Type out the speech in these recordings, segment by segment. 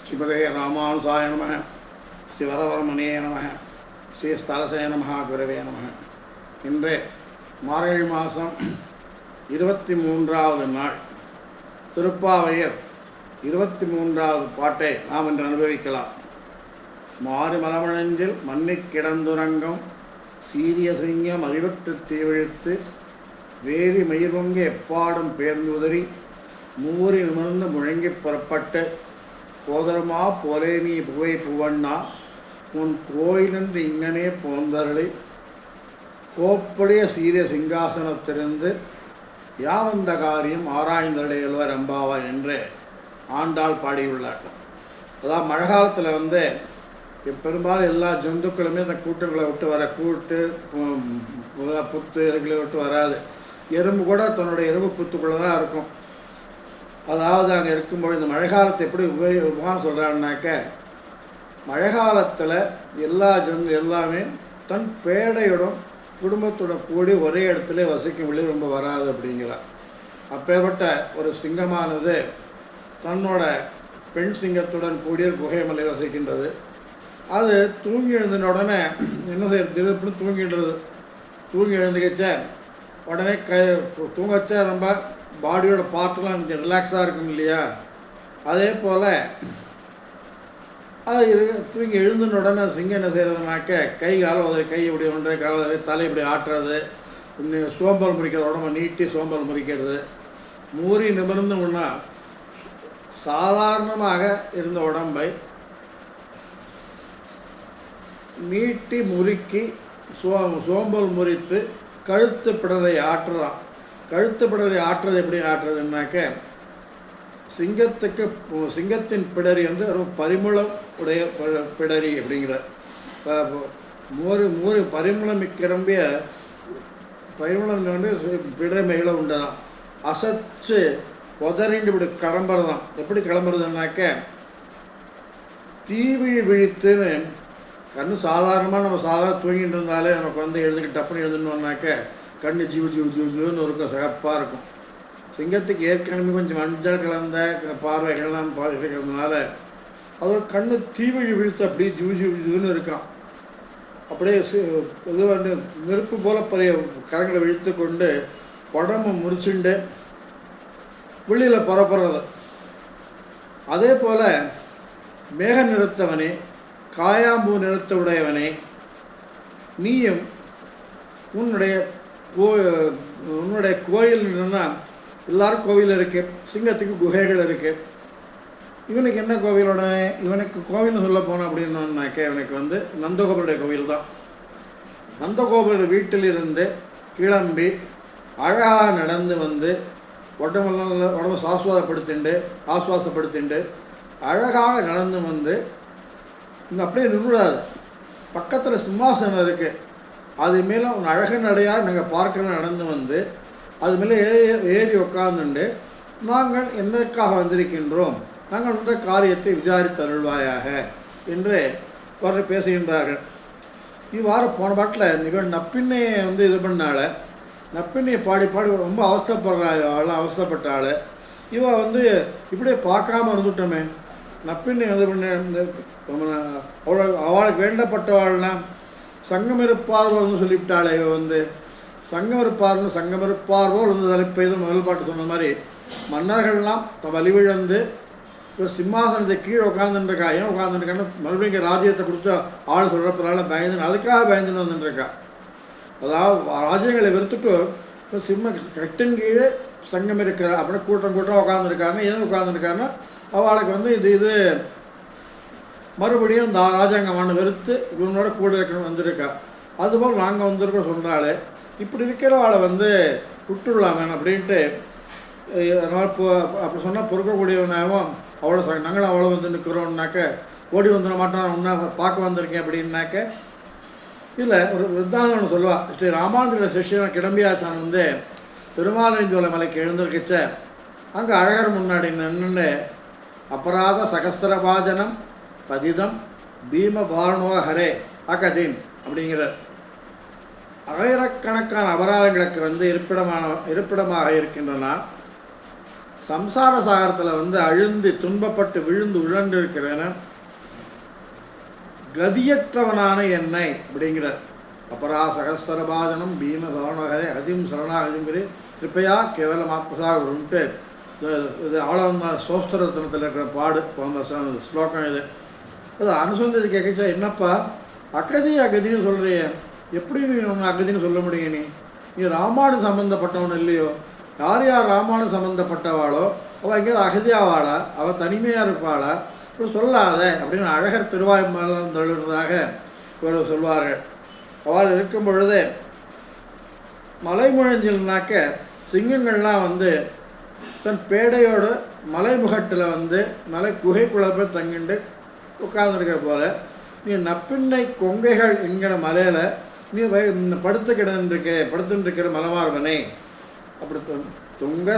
ஸ்ரீமதே ராமானுசாய நம. ஸ்ரீ வரவரமணியே நம. ஸ்ரீ ஸ்தலசே நம. குரவே நம. இன்று மார்கழி மாதம் 23வது நாள் திருப்பாவையர் 23வது பாட்டை நாம் இன்று அனுபவிக்கலாம். மாறு மலமழஞ்சில் மன்னிக் கிடந்துறங்கம் சீரிய சிங்கம் அறிவற்று தீவிழித்து வேரி மயிர்வங்க எப்பாடும் பேர்ந்துதறி மூறி நிமிர்ந்து முழங்கி புறப்பட்டு போதரமா போலே நீ புகை புவண்ணா உன் கோயிலென்று இங்கனே போந்தருளி கோப்புடைய சீரிய சிங்காசனத்திலிருந்து யாவந்த காரியம் ஆராய்ந்தடையல்வர் அம்பாவா என்று ஆண்டாள் பாடியுள்ளார். அதாவது மழை காலத்தில் பெரும்பாலும் எல்லா ஜந்துக்களுமே அந்த கூட்டுகளை விட்டு வர கூட்டு புத்து இதுகளை விட்டு வராது. எறும்பு கூட தன்னுடைய எறும்பு புத்துக்குள்ளே தான் இருக்கும். அதாவது அங்கே இருக்கும்போது இந்த மழை காலத்தை எப்படி உபயோகமாக சொல்கிறான்னாக்க, மழை காலத்தில் எல்லாமே தன் பேடையுடன் குடும்பத்துடன் கூடி ஒரே இடத்துல வசிக்கும் விழி ரொம்ப வராது அப்படிங்கிறார். அப்பேற்பட்ட ஒரு சிங்கமானது தன்னோட பெண் சிங்கத்துடன் கூடிய குகைமலை வசிக்கின்றது. அது தூங்கி எழுந்தின உடனே என்ன செய்யறது, திருப்பி தூங்கிடுறது. தூங்கி எழுந்துக்கிச்ச உடனே தூங்கச்சா ரொம்ப பாடியோட பார்ட்டெலாம் கொஞ்சம் ரிலாக்ஸாக இருக்கும் இல்லையா. அதே போல் அது தூங்கி எழுந்தின உடனே சிங்கம் என்ன செய்கிறதுனாக்க கை இப்படி ஒன்று தலை இப்படி ஆட்டுறது, சோம்பல் முறிக்கிறது, உடம்பை நீட்டி சோம்பல் முறிக்கிறது, மூறி நிமிர்ந்து முன்னா சாதாரணமாக இருந்த உடம்பை நீட்டி முறுக்கி சோம்பல் முறித்து கழுத்து பிடரை ஆட்டுறான். கழுத்து பிடரை ஆட்டுறது எப்படி ஆட்டுறதுன்னாக்க, சிங்கத்தின் பிடரி ரொம்ப பரிமளம் உடைய பிடரி அப்படிங்கிற மூறு பரிமளம் கிளம்பிய பரிமளம் பிடமைகளை உண்டுதான். அசைச்சு உதறிண்டு இப்படி கிளம்புறதான். எப்படி கிளம்புறதுனாக்க, தீவிழி விழித்துன்னு கண்ணு சாதாரணமாக நம்ம சாதாரண தூங்கிட்டு இருந்தாலே நமக்கு எழுதுக்கு டப்புன்னு எழுதுனோம்னாக்க கண்ணு ஜீவுன்னு இருக்கும், சிகப்பாக இருக்கும். சிங்கத்துக்கு ஏற்கனவே கொஞ்சம் மஞ்சள் கலந்த பார்வைகள்லாம் இருக்கிறதுனால அது ஒரு கண்ணு தீவிழி விழுத்து அப்படியே ஜீவுன்னு இருக்கான். அப்படியே இது நெருப்பு போல பெரிய கரங்களை விழுத்து கொண்டு உடம்பு முறிச்சுண்டு வெளியில் புறப்படுறது. அதே போல் மேக நிறத்தவனே, காயாம்பூ நிறத்த உடையவனே, நீயும் உன்னுடைய கோயில் எல்லாரும் கோவில் இருக்குது, சிங்கத்துக்கு குகைகள் இருக்குது. இவனுக்கு என்ன கோவிலோட இவனுக்கு கோவில்னு சொல்ல போனோம் அப்படின்னாக்க, இவனுக்கு நந்தகோபருடைய கோவில் தான். நந்தகோபருடைய வீட்டிலிருந்து கிளம்பி அழகாக நடந்து உடம்பு ஆசுவாசப்படுத்திண்டு அழகாக நடந்து இங்கே அப்படியே நின்றுடாது. பக்கத்தில் சிம்மாசனம் இருக்குது, அது மேலே உன் அழகு நடையாக நாங்கள் பார்க்க நடந்து அது மேலே ஏறி உட்கார்ந்துண்டு நாங்கள் என்னக்காக வந்திருக்கின்றோம், நாங்கள் இந்த காரியத்தை விசாரித்தருள்வாயாக என்று பேசுகின்றார்கள். இவ்வாறு போன பாட்டில் இவன் நப்பின்னையை இது பண்ணால, நப்பின்னையை பாடி ரொம்ப அவஸ்தப்பட்டாள். இவன் இப்படியே பார்க்காம இருந்துட்டோமே, நப்பின்னை அவளுக்கு வேண்டப்பட்டவாள்னா சங்கம் இருப்பார்வோ சொல்லிவிட்டாளே. சங்கம் இருப்பார்வோ தலைப்பெய்து முதல் பாட்டு சொன்ன மாதிரி மன்னர்கள்லாம் வலிவிழந்து இப்போ சிம்மாசனத்தை கீழே உட்காந்துருக்கா. ஏன் உட்காந்துருக்கான்னு மறுபடியும் இங்கே ராஜ்யத்தை கொடுத்து ஆள் சொல்கிறப்பனால அதுக்காக பயந்துன்னு வந்துட்டுருக்கா. அதாவது ராஜ்யங்களை வெறுத்துட்டு இப்போ கட்டின் கீழே சங்கம் இருக்கிற அப்படின்னு கூட்டம் உட்காந்துருக்காங்க. ஏன் உட்காந்துருக்காங்கன்னா அவளுக்கு இது மறுபடியும் இந்த ராஜாங்கமான வெறுத்து இவனோட கூட இருக்கணும் வந்திருக்கா. அதுபோல் நாங்கள் வந்திருக்கோம் சொல்கிறாள். இப்படி இருக்கிறவாளை விட்டுடலாமே அப்படின்ட்டு அப்படி சொன்னால் பொறுக்கக்கூடியவனாகவும் நாங்களும் அவ்வளோ நிற்கிறோம்னாக்க ஓடி வந்துட மாட்டோம், ஒன்றா பார்க்க வந்திருக்கேன் அப்படின்னாக்க இல்லை. ஒரு விருத்தாந்தம் சொல்லுவாள். ஸ்ரீ ராமாந்திர சிஷ்யன் கிளம்பியாச்சான் திருமாலிஞ்சோலை மலைக்கு எழுந்திருக்கிச்ச அங்கே அழகர் முன்னாடி நின்று அபராத சகஸ்திரபாஜனம் பதிதம் பீம பாரணோ ஹரே அகதீன் அப்படிங்கிற ஆயிரக்கணக்கான அபராதங்களுக்கு இருப்பிடமாக இருக்கின்றன. சம்சார சாகரத்தில் வந்து அழுந்து துன்பப்பட்டு விழுந்து உழன்று இருக்கிறவன கதியற்றவனான என்னை அப்படிங்கிறார். அபரா சகஸ்வரபாஜனம் பீம பவனகரே அகதிம் சரணாகதிங்கிற கிருப்பையா கேவலம் ஆத்மசாகருன்ட்டு இது ஆழந்த சோஸ்திரத்தனத்தில் இருக்கிற பாடு இப்போ அந்த ஸ்லோகம் இது. அது அனுசந்தது கேட்கச்சா, என்னப்பா அகதி அகதின்னு சொல்கிறிய, எப்படி நீ ஒன்று அகதின்னு சொல்ல முடியும்? நீ ராமானு சம்மந்தப்பட்டவன் இல்லையோ? யார் யார் ராமானு சம்மந்தப்பட்டவாளோ அவள் எங்கேயாவது அகதியாவாளா, அவள் தனிமையாக இருப்பாளா? இப்படி சொல்லாத அப்படின்னு அழகர் திருவாய்மலம் தழுவதாக இவர் சொல்வார்கள். அவ்வாறு இருக்கும் பொழுது மலைமுழஞ்சில்னாக்க சிங்கங்கள்லாம் வந்து தன் பேடையோடு மலைமுகட்டில் வந்து மலை குகைக்குள்ள போய் தங்கிண்டு உட்கார்ந்துருக்கிற போல நீ நப்பிண்ணை கொங்கைகள் என்கிற மலையில் நீ படுத்துருக்கிற மலமார்பனே அப்படி துங்க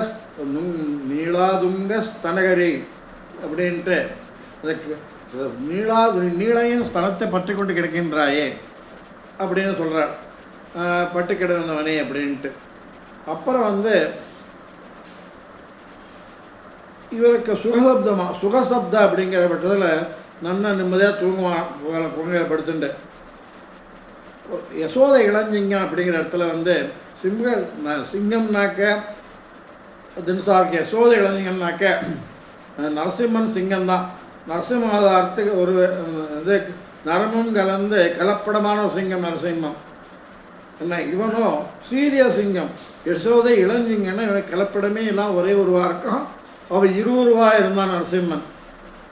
நீளாதுங்க ஸ்தனகரி அப்படின்ட்டு அதுக்கு நீளையும் ஸ்தனத்தை பற்றி கொண்டு கிடக்கின்றாயே அப்படின்னு சொல்கிறார். பட்டு கிடந்தவனே அப்படின்ட்டு. அப்புறம் வந்து இவருக்கு சுகசப்த அப்படிங்கிற பட்சத்தில் நன்னா நிம்மதியாக தூங்குவான் பொங்கலை படுத்துட்டு. யசோதை இளஞ்சிங்கம் அப்படிங்கிற இடத்துல வந்து சிங்கம்னாக்க தினசார்க்கு யசோதை இளஞ்சிங்கம்னாக்க நரசிம்மன் சிங்கம்தான். நரசிம்மாதாரத்துக்கு ஒரு இது நரமும் கலந்து கலப்படமான ஒரு சிங்கம் நரசிம்மம். என்ன இவனும் சீரிய சிங்கம். யசோதை இளஞ்சிங்கன்னா இவனுக்கு கலப்படமே எல்லாம் ஒரே உருவாக இருக்கும். அவன் 20 ரூபா இருந்தான் நரசிம்மன்.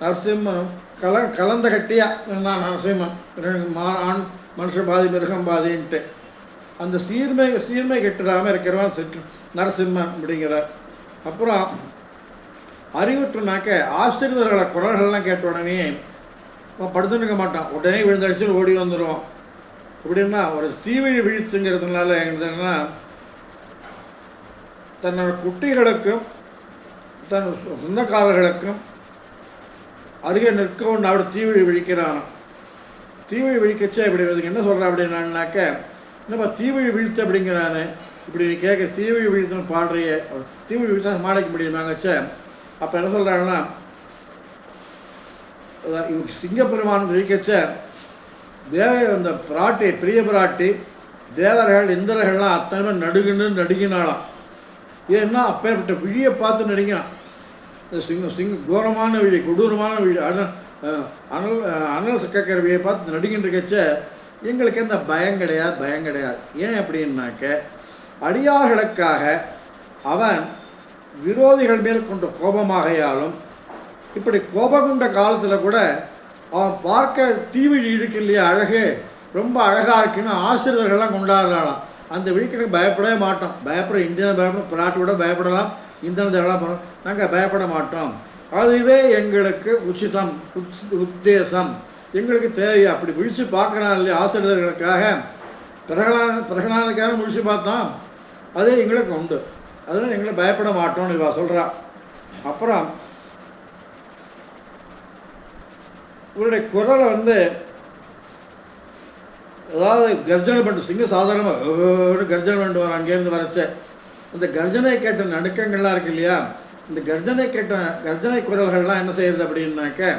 நரசிம்மன் கலந்த கட்டியாக இருந்தான் நரசிம்மன். ஆண் மனுஷ பாதி மிருகம் பாதின்ட்டு அந்த சீர்மை கெட்டுடாமல் இருக்கிறவன் நரசிம்மன் அப்படிங்கிறார். அப்புறம் அறிவுற்றுனாக்க ஆசிரியர்களை குரல்கள்லாம் கேட்ட உடனே அவன் படுத்துருக்க மாட்டான், உடனே விழுந்தடிச்சு ஓடி வந்துடுவான். எப்படின்னா ஒரு தீவிழி விழித்துங்கிறதுனால என்னதுன்னா தன்னோட குட்டிகளுக்கும் தன் சொந்தக்காரர்களுக்கும் அருகே நிற்க ஒன்று அப்படி தீவிழி விழிக்கிறான். தீவிழி விழிக்கச்சே இப்படி என்ன சொல்கிறான் அப்படின்னாக்க, என்னப்பா தீவிழி விழித்து அப்படிங்கிறானே இப்படி நீ கேட்க தீவிழி விழித்துன்னு பாடுறிய, தீவிழி விழிச்சா சமாளிக்க முடியுமாங்கச்சே. அப்போ என்ன சொல்கிறாங்கன்னா, இவங்க சிங்கப்பெருமான் விழிக்கச்ச அந்த பிராட்டி பிரிய பிராட்டி தேவர்கள் இந்திரர்கள்லாம் அத்தனை நடுங்கினாலாம். ஏன்னா அப்பேற்பட்ட விழியை பார்த்து நடிக்கிறான். இந்த கோரமான விழி, கொடூரமான விழி, அனல் சக்கக்கிற விழியை பார்த்து நடுங்கின்றக்கச்ச எங்களுக்கு எந்த பயம் கிடையாது. ஏன் அப்படின்னாக்க அடியார்களுக்காக அவன் விரோதிகள் மேல் கொண்ட கோபமாகையாலும் இப்படி கோபம் கொண்ட காலத்தில் கூட அவன் பார்க்க தீவிழி இருக்கு இல்லையா, அழகு ரொம்ப அழகாக இருக்குன்னு ஆசிரியர்கள்லாம் கொண்டாடுறாளாம். அந்த விழிக்கு பயப்படவே மாட்டோம். இந்தியன் பயப்படும், பிராட்டியோட பயப்படலாம், இந்தியன் தேவலாம், நாங்கள் பயப்பட மாட்டோம். அதுவே எங்களுக்கு உச்சிதம் உத்தேசம், எங்களுக்கு தேவை. அப்படி விழித்து பார்க்குறான் இல்லையா ஆசிரியர்களுக்காக, பிரகலானுக்காக விழித்து பார்த்தோம், அதே எங்களுக்கு உண்டு. அதனால் எங்களை பயப்பட மாட்டோம்னு இவா சொல்கிறா. அப்புறம் இவருடைய குரலை வந்து அதாவது கர்ஜனை பண்ணிட்டு சிங்கம் சாதாரணமாக கர்ஜனை பண்ணுவார். அங்கேருந்து வரச்ச அந்த கர்ஜனை கேட்ட நடுக்கங்கள்லாம் இருக்கு இல்லையா, இந்த கர்ஜனை குரல்கள்லாம் என்ன செய்யுது அப்படின்னாக்க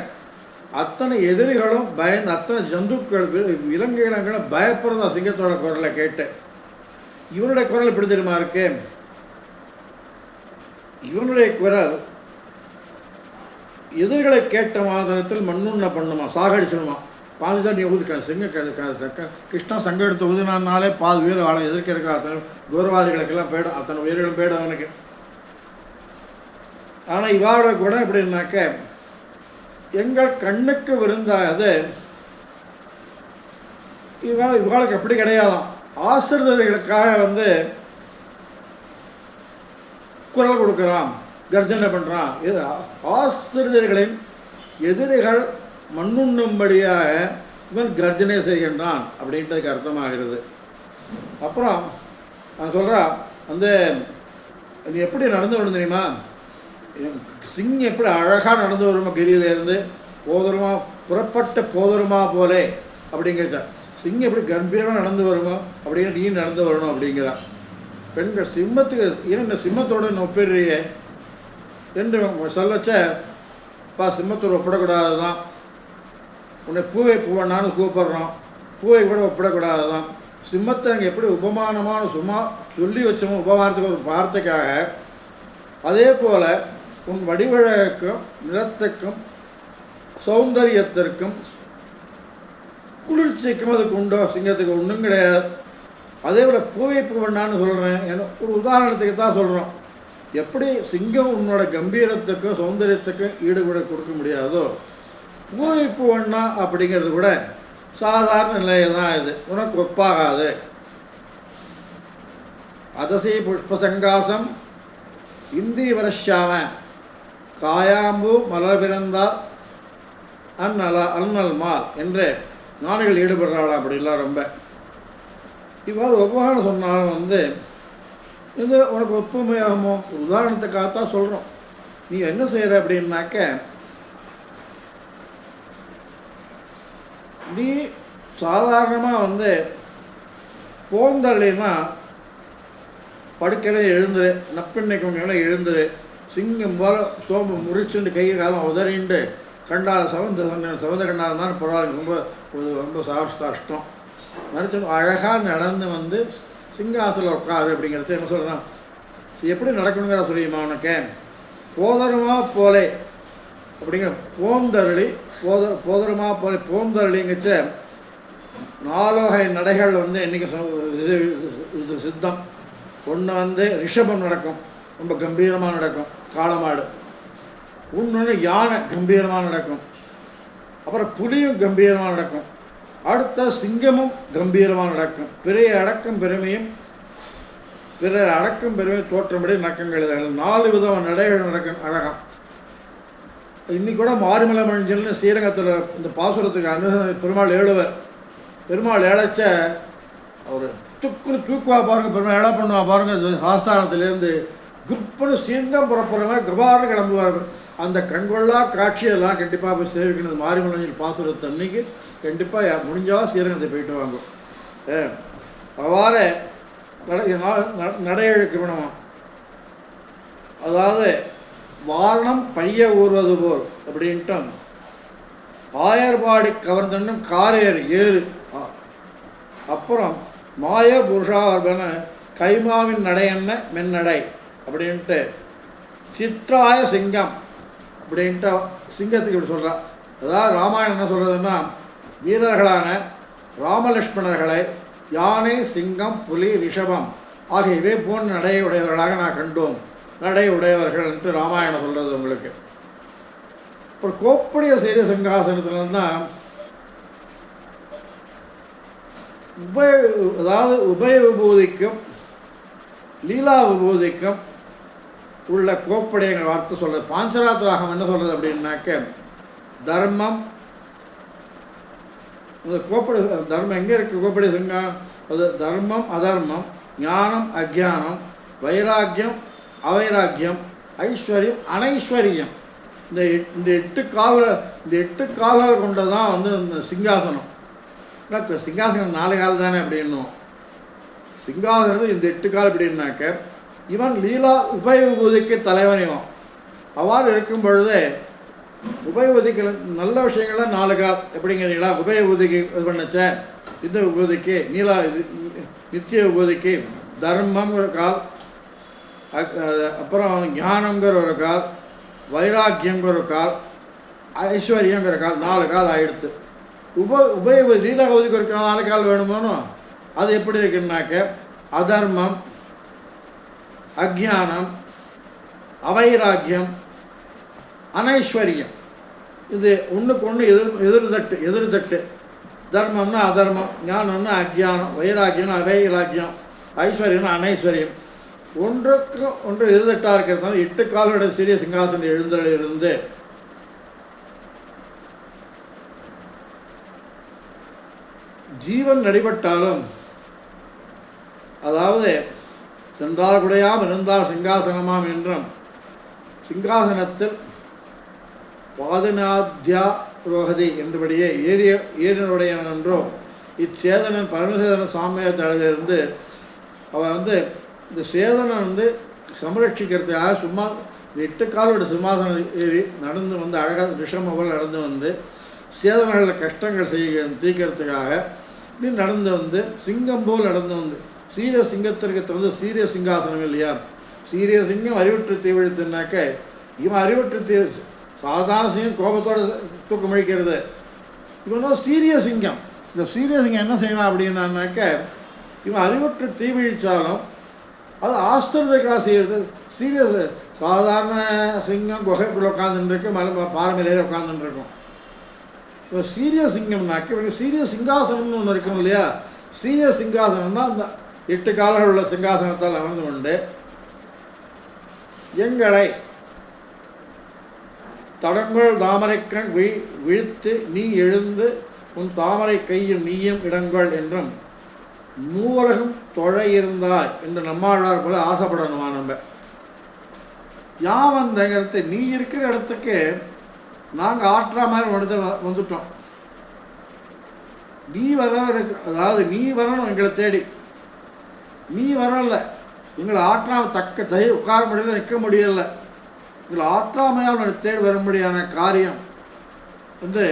அத்தனை எதிரிகளும் பயந்து, அத்தனை ஜந்துக்கள் விலங்குகளும் பயப்படுறதா சிங்கத்தோட குரலை கேட்டு. இவனுடைய குரல் எப்படி தெரியுமா இருக்கு, இவனுடைய குரல் எதிர்களை கேட்ட மாதனத்தில் மண்ணுண்ண பண்ணுமா, சாகடிச்சிடுமா, பாதி தான் நீ ஊதுக்க சிங்க கிருஷ்ணா சங்கம் எடுத்து ஊதினாலே பாதி உயிர் ஆளை எதிர்க்க இருக்க அத்தனை கௌரவாதிகளுக்கெல்லாம் போயிடும், அத்தனை உயிர்களும் போயிடும் அவனுக்கு. ஆனால் இவாவோட கூட எப்படின்னாக்க எங்கள் கண்ணுக்கு விருந்தாது இவாளுக்கு அப்படி கிடையாதான். ஆசிரியர்களுக்காக வந்து குரல் கொடுக்குறான், கர்ஜனை பண்ணுறான். இது ஆசிரியர்களின் எதிரிகள் மண்ணுண்ணும்படியாக இவன் கர்ஜனை செய்கின்றான் அப்படின்றதுக்கு அர்த்தமாகிறது. அப்புறம் நான் சொல்கிறான், அந்த நீ எப்படி நடந்து வரணும் தெரியுமா, சிங்கம் எப்படி அழகாக நடந்து வருமா கிரியிலேருந்து போதருமா புறப்பட்ட போதருமா போலே அப்படிங்கிறத, சிங்கம் எப்படி கம்பீரமாக நடந்து வருமோ அப்படிங்கிற நீ நடந்து வரணும் அப்படிங்கிறான். பெண்கள் சிம்மத்துக்கு ஏன் இந்த சிம்மத்தோடு ஒப்பிடுறியே, என்று சொல்லச்ச சிம்மத்தூர் ஒப்பிடக்கூடாது தான், உன்னை பூவை பூவண்ணான்னு கூப்பிட்றோம், பூவை கூட ஒப்பிடக்கூடாது தான். சிம்மத்தை அங்கே எப்படி உபமானமான சும்மா சொல்லி வச்சோமோ உபமானத்துக்கு ஒரு வார்த்தைக்காக, அதே போல் உன் வடிவழகுக்கும் நிறத்துக்கும் சௌந்தரியத்திற்கும் குளிர்ச்சிக்கும் அதுக்கு உண்டோ, சிங்கத்துக்கு ஒன்றும் கிடையாது. அதே போல் பூவை பூவண்ணான்னு சொல்கிறேன், ஒரு உதாரணத்துக்கு தான் சொல்கிறோம். எப்படி சிங்கம் உன்னோட கம்பீரத்துக்கும் சௌந்தரியத்துக்கும் ஈடுகூட கொடுக்க முடியாதோ, பூவை பூவண்ணா அப்படிங்கிறது கூட சாதாரண நிலையை தான். இது உனக்கு ஒப்பாகாது. அதசி புஷ்பசங்காசம் இந்தி வரஷாம காயாம்பு மலர் பிறந்தால் அன்னல் மால் என்று ஞானிகள் ஈடுபடுறாளா அப்படிலாம். ரொம்ப இவ்வாறு ஒப்பாக சொன்னாலும் இது உனக்கு ஒப்புமையாகுமோ? உதாரணத்துக்காகத்தான் சொல்கிறோம். நீ என்ன செய்கிற அப்படின்னாக்க, நீ சாதாரணமாக போந்தள்ளினா படுக்கையில் எழுந்துரு, நப்பின்னைக்கு எழுந்துரு, சிங்கம் போல சோம்பு முறிச்சுண்டு கை காலம் உதறிண்டு கண்டால் சவந்த கண்டால் தான் பரவாயில்ல, ரொம்ப ரொம்ப கஷ்டம் மறைச்சு அழகாக நடந்து சிங்காசத்தில் உட்காது அப்படிங்கிறது என்ன சொல்கிறான். எப்படி நடக்கணுங்கிற சொல்லியுமா உனக்கு? போதருமா போலே அப்படிங்கிற போந்தருளி போதருமா போலே போந்தருளிங்கச்ச 4 வகை நடைகள் இன்றைக்கி இது சித்தம். ஒன்று ரிஷபம் நடக்கும், ரொம்ப கம்பீரமாக நடக்கும், காளமாடு. இன்னொன்று யானை கம்பீரமாக நடக்கும், அப்புறம் புலியும் கம்பீரமாக நடக்கும், அடுத்த சிங்கமும் கம்பீரமாக நடக்கும். பிறைய அடக்கம் பெருமையும் பிறர் அடக்கம் பெருமையும் தோற்றம்படி நடக்கங்கள் 4 விதமான நடைகள் நடக்கும் அழகம். இன்னைக்கு கூட மாரிமலை மஞ்சள்னு ஸ்ரீரங்கத்தில் இந்த பாசுரத்துக்கு பெருமாள் ஏழுவர். பெருமாள் ஏழைச்ச அவர் தூக்குவா பாருங்கள், பெருமாள் ஏழை பண்ணுவா பாருங்கள். சாஸ்தானத்துலேருந்து குருப்புன்னு சிங்கம் புறப்படுறவங்க கபார்னு கிளம்புவார்கள். அந்த கண்கொள்ளா காட்சியெல்லாம் கண்டிப்பாக போய் சேவிக்கணும். மாரிமலை மஞ்சள் பாசுரத்து அன்னைக்கு கண்டிப்பாக முடிஞ்சால் ஸ்ரீரங்கத்தை போயிட்டு வாங்க. அவ்வாறு நடையெழுக்க வேணுமா? அதாவது வாரணம் பைய ஊறுவது போல் அப்படின்ட்டு ஆயர்பாடி கவர்ந்தன்னும் காரேறு ஏறு. அப்புறம் மாய புருஷாவர்பன கைமாவின் நடையன்ன மென்னடை அப்படின்ட்டு சிற்றாய சிங்கம் அப்படின்ட்டு சிங்கத்துக்கு இப்படி சொல்கிறான். அதாவது ராமாயணம் என்ன சொல்கிறதுன்னா, வீரர்களான ராமலக்ஷ்மணர்களை யானை சிங்கம் புலி ரிஷபம் ஆகியவை போன்ற நடையுடையவர்களாக நான் கண்டோம், நடை உடையவர்கள் என்று ராமாயணம் சொல்கிறது உங்களுக்கு. அப்புறம் கோப்படிய சீரிய சிங்காசனத்துலன்னா அதாவது உபய விபூதிக்கும் லீலா விபூதிக்கும் உள்ள கோப்படைங்கிற வார்த்தை சொல்கிறது. பாஞ்சராத்திராகம் என்ன சொல்கிறது அப்படின்னாக்க, தர்மம் அந்த கோப்படை தர்மம் எங்கே இருக்குது? கோப்படை சிங்கம் அது தர்மம் அதர்மம் ஞானம் அஜானம் வைராக்கியம் அவைராக்கியம் ஐஸ்வர்யம் அனைஸ்வரியம். இந்த 8 கால்கள் கொண்டதான் இந்த சிங்காசனம். சிங்காசனம் 4 கால் தானே அப்படின்னும். சிங்காசனம் இந்த 8 கால் அப்படின்னாக்க இவன் லீலா உபயவிபூதிக்கு தலைவன். இவன் அவ்வாறு இருக்கும் பொழுதே உபயவிபூதிக்கு நல்ல விஷயங்கள்லாம் 4 கால் எப்படிங்கிறீங்களா? உபயவிபூதிக்கு இது பண்ணச்ச இந்த விபூதிக்கு நீலா நித்திய விபூதிக்கு தர்மங்கிற கால், அப்புறம் ஞானங்கிற ஒரு கால், வைராக்கியங்கிற ஒரு கால், ஐஸ்வர்யங்கிற கால், 4 கால் ஆகிடுது. உபயவிபூதி லீலா விபூதிக்கு ஒரு 4 கால் வேணுமோனோ அது எப்படி இருக்குன்னாக்க அதர்மம் அஜானம் அவைராக்கியம் அனைஸ்வரியம். இது ஒன்றுக்கு ஒன்று எதிர்தட்டு. தர்மம்னா அதர்மம், ஞானம்னா அஜானம், வைராக்கியம்னா அவைராக்கியம், ஐஸ்வர்யம்னா அனைஸ்வரியம். ஒன்றுக்கு ஒன்று எதிர்தட்டாக இருக்கிறதுனால 8 காலோட சிறிய சிங்காசனம் எழுந்தலிருந்து ஜீவன் நடிபட்டாலும், அதாவது சென்றால் குடையாம் இருந்தால் சிங்காசனமாம் என்றும் சிங்காசனத்தில் பாதுநாத்யா ரோகதி என்றபடியே ஏறினுடையவன் என்றோ இச்சேதனன் பரமசேதன சாமியத்திலிருந்து அவன் இந்த சேதனை சம்ரட்சிக்கிறதுக்காக சும்மா இந்த 8 காலோட சிம்மாசனம் ஏறி நடந்து வந்து அழகாக ரிஷமவல் நடந்து வந்து சேதனைகளில் கஷ்டங்கள் தீர்க்கறதுக்காக இப்படி நடந்து வந்து சிங்கம் போல் நடந்து வந்து சீரிய சிங்கத்திற்கு திறந்து சீரிய சிங்காசனம் இல்லையா, சீரிய சிங்கம் அறிவற்று தீவிழித்துனாக்க இவன் அறிவற்று தீ சாதாரண சிங்கம் கோபத்தோடு தூக்கம் அழிக்கிறது, இவன் தான் சீரிய சிங்கம். இந்த சீரிய சிங்கம் என்ன செய்யலாம் அப்படின்னாக்க இவன் அறிவற்று தீவிழிச்சாலும் அது ஆஸ்திரத்துக்காக செய்கிறது. சீரிய சாதாரண சிங்கம் குகைக்குள்ளே உட்காந்துருக்கு, மலை பாறைமையிலே உட்காந்துருக்கும். இப்போ சீரிய சிங்கம்னாக்க இவனுக்கு சீரிய சிங்காசனம்னு ஒன்று இருக்கணும் இல்லையா, சீரிய சிங்காசனம் தான் அந்த 8 காலங்கள் உள்ள சிங்காசனத்தால் அமர்ந்து கொண்டு எங்களை தடங்கொள் தாமரைக்கண் விழித்து நீ எழுந்து உன் தாமரை கையில் நீயும் இடங்கொள் என்றும் மூவலகம் தொழை இருந்தாய் என்று நம்மாழ்வார் போல ஆசைப்படணுமா. நம்ம யாவந்தங்கிறத நீ இருக்கிற இடத்துக்கு நாங்கள் ஆற்றா மாதிரி வந்துட்டோம். நீ வர அதாவது நீ வரணும் எங்களை தேடி, நீ வரல எங்களை ஆற்றாமல் தக்க உட்கார முடியல, நிற்க முடியலை, எங்களை ஆற்றாமையால் தேடி வரும்படியான காரியம் வந்து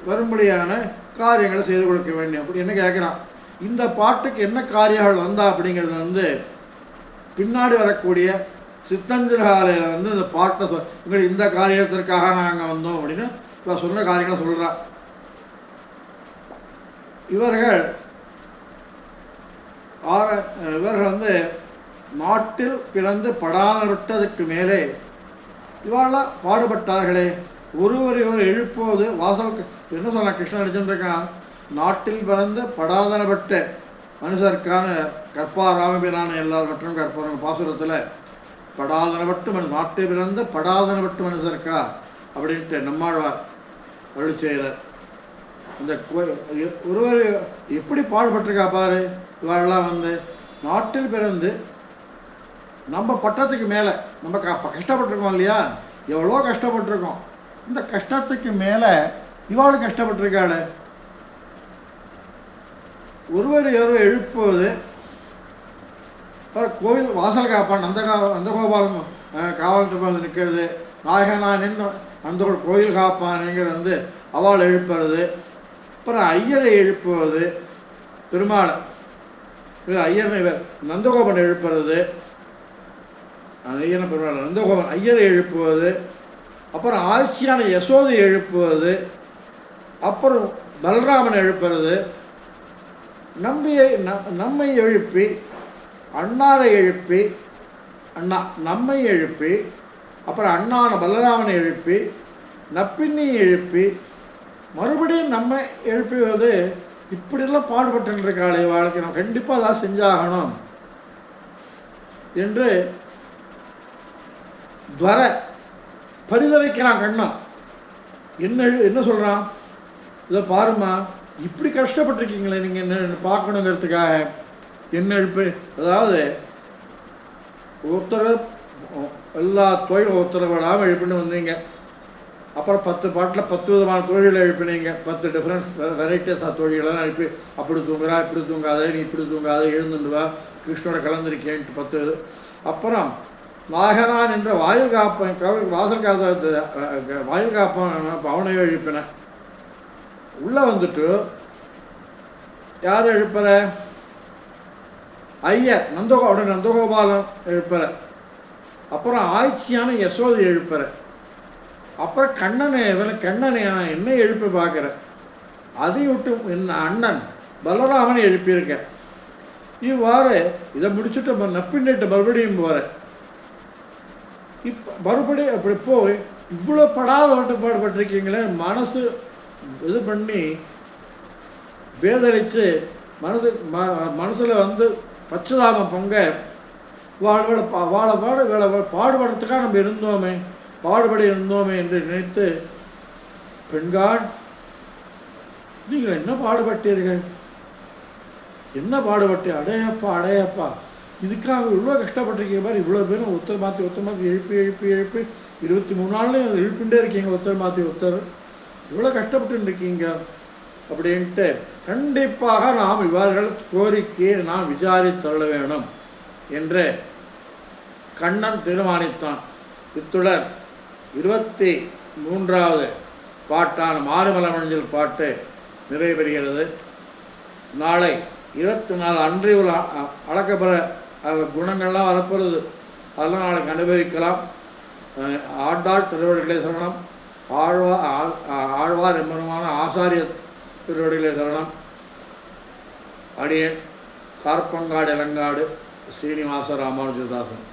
வரும்படியான காரியங்களை செய்து கொடுக்க வேண்டும் அப்படி என்ன கேட்குறான். இந்த பாட்டுக்கு என்ன காரியங்கள் வந்தா அப்படிங்கிறது வந்து பின்னாடி வரக்கூடிய சித்தஞ்சகாலையில் வந்து இந்த பாட்டை இவங்க இந்த காரியத்திற்காக நாங்கள் வந்தோம் அப்படின்னு இப்போ சொன்ன காரியங்களை சொல்கிறா. இவர்கள் வந்து நாட்டில் பிறந்து படாத விட்டதுக்கு மேலே இவாளாம் பாடுபட்டார்களே, ஒருவர் எழுப்போது வாசல் என்ன சொன்ன கிருஷ்ணன் அடிச்சுருக்கான். நாட்டில் பிறந்து படாதனப்பட்ட மனுஷருக்கான கற்பாராமபிரான எல்லார் மற்றும் கற்பாரம் பாசுரத்தில் படாதனப்பட்டு நாட்டில் பிறந்து படாதனப்பட்டு மனுஷருக்கா அப்படின்ட்டு நம்மாழ்வார் அருள் செய்கிறார். இந்த ஒருவர் எப்படி பாடுபட்டிருக்கா பாரு. இவெல்லாம் வந்து நாட்டில் பிறந்து நம்ம பட்டத்துக்கு மேலே நம்ம கஷ்டப்பட்டிருக்கோம் இல்லையா, எவ்வளோ கஷ்டப்பட்டிருக்கோம். இந்த கஷ்டத்துக்கு மேலே இவாளும் கஷ்டப்பட்டிருக்காள். ஒருவர் எழுப்புவது கோவில் வாசல் காப்பான் நந்தகோபாலம் காவல் வந்து நிற்கிறது, நாயகனா நின்று அந்த கோயில் காப்பானுங்கிற வந்து அவள் எழுப்புறது. அப்புறம் ஐயரை எழுப்புவது பெருமாள், ஐயர் இவர் நந்தகோபன் எழுப்புறது, ஐயனை பெருமாள் நந்தகோபன் ஐயரை எழுப்புவது. அப்புறம் ஆட்சியான யசோதை எழுப்புவது. அப்புறம் பலராமன் எழுப்புறது. நம்மை எழுப்பி அண்ணாரை எழுப்பி நம்மை எழுப்பி அப்புறம் அண்ணான பலராமனை எழுப்பி நப்பின்னியை எழுப்பி மறுபடியும் நம்ம எழுப்புவது. இப்படியெல்லாம் பாடுபட்டுருக்காளே வாழ்க்கை, நம்ம கண்டிப்பாக அதான் செஞ்சாகணும் என்று துவர பரிதவிக்கிறான் கண்ணன். என்ன சொல்கிறான், இதை பாருமா இப்படி கஷ்டப்பட்டிருக்கீங்களே நீங்கள் என்ன பார்க்கணுங்கிறதுக்காக என்ன எழுப்பு. அதாவது ஒருத்தர் எல்லா தொழிலும் உத்தரவிடாமல் எழுப்பின்னு வந்தீங்க. அப்புறம் 10 பாட்டில் 10 விதமான தொழில்களை எழுப்பினீங்க. 10 டிஃப்ரென்ஸ் வெரைட்டிஸ் ஆஃப் தொழில்களெல்லாம் எழுப்பி அப்படி தூங்குறா இப்படி தூங்காத, நீ இப்படி தூங்காத, எழுந்துண்டு வா, கிருஷ்ணோட கலந்துருக்கேன்ட்டு 10. அப்புறம் நாகனான் என்ற வாயில் காப்பன் வாசல் வாயில் காப்பன் அவனையும் எழுப்பினேன். உள்ளே வந்துட்டு யார் எழுப்புற, ஐயர் நந்தகோபாலன் எழுப்புற. அப்புறம் ஆட்சியான யசோதை எழுப்புற. அப்புறம் கண்ணனை என்ன எழுப்பி பார்க்குற. அதை விட்டு என்ன அண்ணன் பலராமனை எழுப்பியிருக்க. இவ்வாறு இதை முடிச்சுட்டு நப்பின்னிட்டு மறுபடியும் போகிற. இப்போ மறுபடியும் அப்படி போய் இவ்வளோ பாடுபட்டிருக்கீங்களே, மனசு இது பண்ணி பேதளித்து மனசில் வந்து பச்சதாமம் பொங்க பாடுபடுறதுக்காக நம்ம இருந்தோமே என்று நினைத்து, பெண்காள் நீங்கள் என்ன பாடுபட்டீர்கள், என்ன பாடுபட்டு அடையப்பா இதுக்காக இவ்வளோ கஷ்டப்பட்டிருக்கீங்க பாரு. இவ்வளோ பேரும் ஒருத்தர் மாற்றி எழுப்பி 23 நாள்லையும் எழுப்பிண்டே இருக்கீங்க. ஒருத்தர் இவ்வளோ கஷ்டப்பட்டு இருக்கீங்க அப்படின்ட்டு கண்டிப்பாக நாம் இவர்கள் கோரிக்கையை நாம் விசாரித்தள்ள வேணும் என்று கண்ணன் தீர்மானித்தான். இத்துடன் 23வது பாட்டான மாரிமலமஞ்சள் பாட்டு நிறைவு பெறுகிறது. நாளை 24 அன்றைய உள்ள அளக்கப்பெற குணங்கள்லாம் வரப்போகிறது. அதெல்லாம் நாளைக்கு அனுபவிக்கலாம். ஆண்டாள் திருவடிகளே சரணம். ஆழ்வார் எம்பெருமான ஆசாரிய திருவடிகளே சரணம். அடியேன் கார்பங்காடு இளங்காடு ஸ்ரீனிவாச ராமானுஜதாசன்.